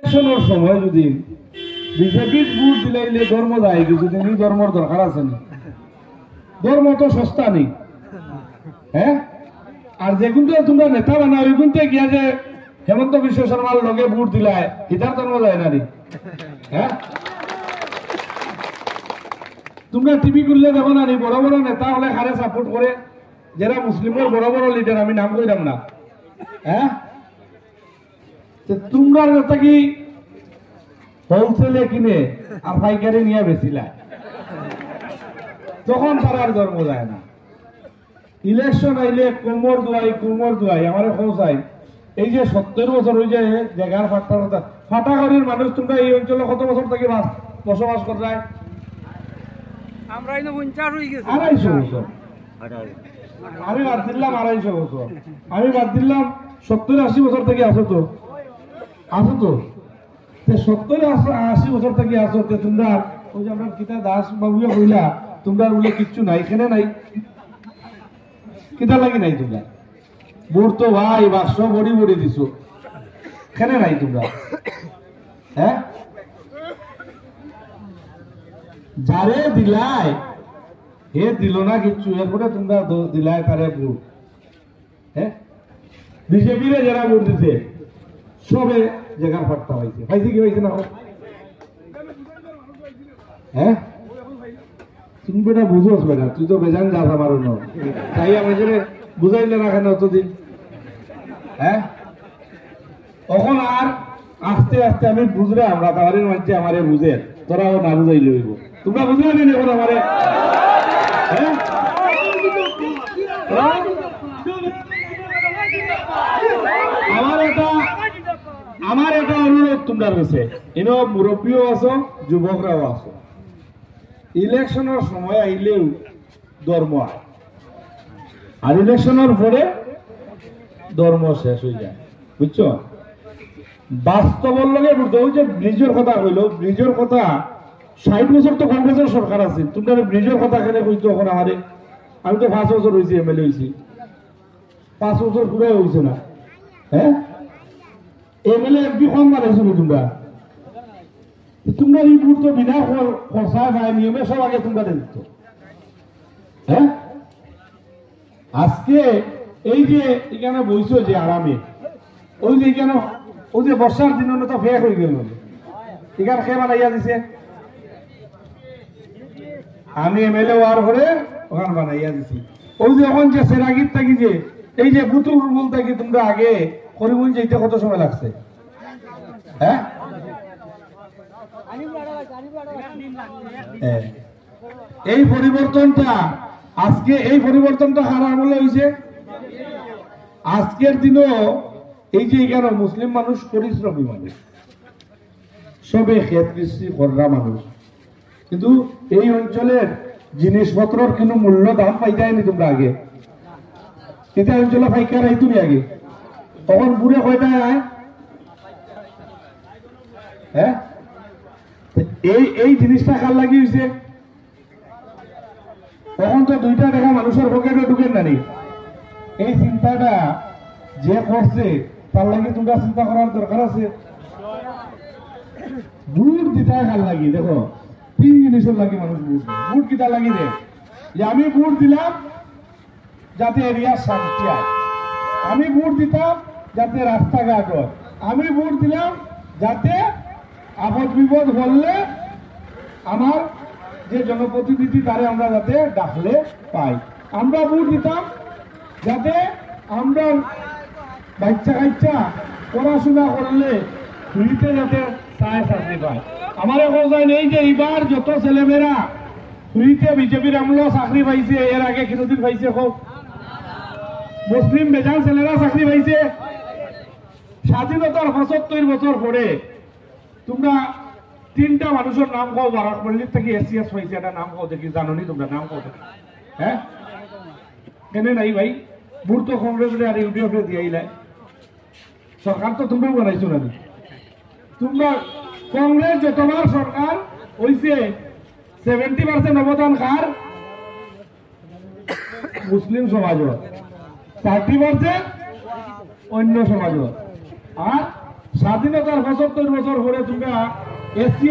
ইলেকশনের সময় যদি বিজেপির ভোট দিলাইলে ধর্ম যায় কিছুদিন এই ধর্মর দরকার আছে না। ধর্ম তো সস্তা নেই, হ্যাঁ। আর যে কিন্তু তোমরা নেতা বানা ওই কিন্তু গিয়া যে হেমন্ত বিশ্ব শর্মার লগে ভোট দিলায় ইতার ধর্ম যায় না রে, হ্যাঁ। তোমরা টিভি করলে দেখো না বড় বড় নেতা হলে হারে সাপোর্ট করে, যারা মুসলিমের বড় বড় লিডার, আমি নাম কইলাম না, হ্যাঁ। তোমরা নেতা কি হোলসেলে কিনে আর পাইকারি নিয়ে বেচিলা, তখন তারা আর ধর্ম যায় না। ইলেকশন আইলে কোমর দুয়াই আমার খোঁজাই এই যে 70 বছর ওই যে জায়গার ফাটাঘরের মানুষ, তোমরা এই অঞ্চলে কত বছর থেকে বসবাস করে যায়? আমরা 50 হয়ে গেছে, 250 বছর। আমি বাদ দিলাম 250 বছর, আমি বাদ দিলাম 70-80 বছর থেকে আসো তো 70-80 বছর থেকে আসো। তোমরা ওই যে আমরা কিতা দাস বাবুয়ে কইলা তোমরা বলে কিচ্ছু নাই, এখানে নাই, কিতা লাগি নাই তোমরা? ভোট তো ভাই 500 বড়ি দিছো, এখানে নাই তোমরা, হ্যাঁ। যারে দিলাই হে দিল না কিচ্ছু, এরপরে তোমরা দিলাই তারে ভোট, হ্যাঁ। বিজেপিরে যারা ভোট দিছে সবে জায়গার ফাট্টা হয়েছে, পাইছে কি হয়েছে না, হ্যাঁ। তুমি বেটা বুঝোস বেটা, তুই তো বেজান যাস আমার তাই আমি বুঝাইলে না কেন অতদিন, হ্যাঁ। তখন আর আস্তে আস্তে আমি বুঝলে আমরা তাদের মধ্যে আমারে বুঝে, তোরাও না বুঝাইলে হইব। তোমরা বুঝলে নেই এখন আমারে, হ্যাঁ। আমার এটা অনুরোধ তোমরা রয়েছে, এনে মুরব্বীও আছো যুবকরাও আছো, ইলেকশনের সময় আইলেও ধর্ম আয়, আর ইলেকশনের পরে ধর্ম শেষ হয়ে যায়, বুঝছো? বাস্তবর লগে বুঝতে ওই যে ব্রিজের কথা কইল, ব্রিজের কথা 60 বছর তো কংগ্রেসের সরকার আছে, তোমরা ব্রিজের কথা কেন কইছো এখন আমারে? আমি তো 5 বছর হয়েছি এমএলএ হয়েছি, 5 বছর পুরো হয়েছে না, হ্যাঁ। এমএলএ এমপি কম বানাইছিল তোমরা এই ভোট তো বিনা খরচায় পায়, নিয়মে সব আগে তোমরা দিত, হ্যাঁ। আজকে এই যে এখানে বইছো যে আরামে, ওই যে এখানে ওই যে বর্ষার দিন তো ফেক হয়ে গেল, এখানে খেয়ে বানাইয়া দিছে, আমি এমএলএ হওয়ার পরে ওখানে বানাইয়া দিছি। ওই যে এখন যে সেরাগির থাকি যে এই যে বুতুল রুল থাকি তোমরা আগে করিমগঞ্জ যেতে কত সময় লাগছে, হ্যাঁ। এই পরিবর্তনটা আজকে এই পরিবর্তনটা হারার বলে হয়েছে। আজকের দিনও এই যে এখানে মুসলিম মানুষ পরিশ্রমী মানুষ, সবে ক্ষেত কৃষি করা মানুষ, কিন্তু এই অঞ্চলের জিনিসপত্রের কোনো মূল্য দাম পাইতাইনি তোমরা আগে, এটা অঞ্চলে পাইকার আই তুমি আগে, তখন বুড়ে কয়টা আয়, হ্যাঁ। এই জিনিসটা কার লাগি হয়েছে? তখন তো 2 টাকা মানুষের পকেটে ঢুকেন না। এই চিন্তাটা যে করছে তার লাগে তোমরা চিন্তা করার দরকার আছে। ভোট দিতে কার লাগি? দেখো 3 জিনিসের লাগে মানুষ ভোট কিতা লাগি রে, যে আমি ভোট দিলাম যাতে এরিয়ার শান্তি হয়, আমি ভোট দিতাম যাতে রাস্তাঘাট হয়, আমি ভোট দিলাম যাতে আপদ বিপদ বললে আমার যে জনপ্রতিনিধি তারে আমরা যাতে ডাকলে পাই, আমরা ভোট দিতাম যাতে আমরা বাচ্চা পড়াশোনা করলে ফ্রিতে যাতে চাকরি পায়। আমার এখন এই যে এইবার যত ছেলেমেয়েরা ফ্রিতে বিজেপির আমল চাকরি পাইছে, এর আগে কিরোদিন পাইছে হোক? মুসলিম বেজান ছেলেরা চাকরি পাইছে। স্বাধীনতার 75 বছর পরে তোমরা 3টা মানুষের নাম কও, বারাকপল্লির থেকে এসিএস পাইছে, এটা নাম কও দেখি, জানোনি তোমরা? নাম কও দেখি, হ্যাঁ। কেন নাই ভাই? ভোট তো কংগ্রেসে আর ইউডিএফে দিয়াইলাই, সরকার তো তোমরা বানাইছো না। তোমরা কংগ্রেস যতবার সরকার হয়েছে 70% অবদান কার? মুসলিম সমাজের, 30% অন্য সমাজের, আর স্বাধীনতার ৭৫ বছর পরে তোমরা এসসি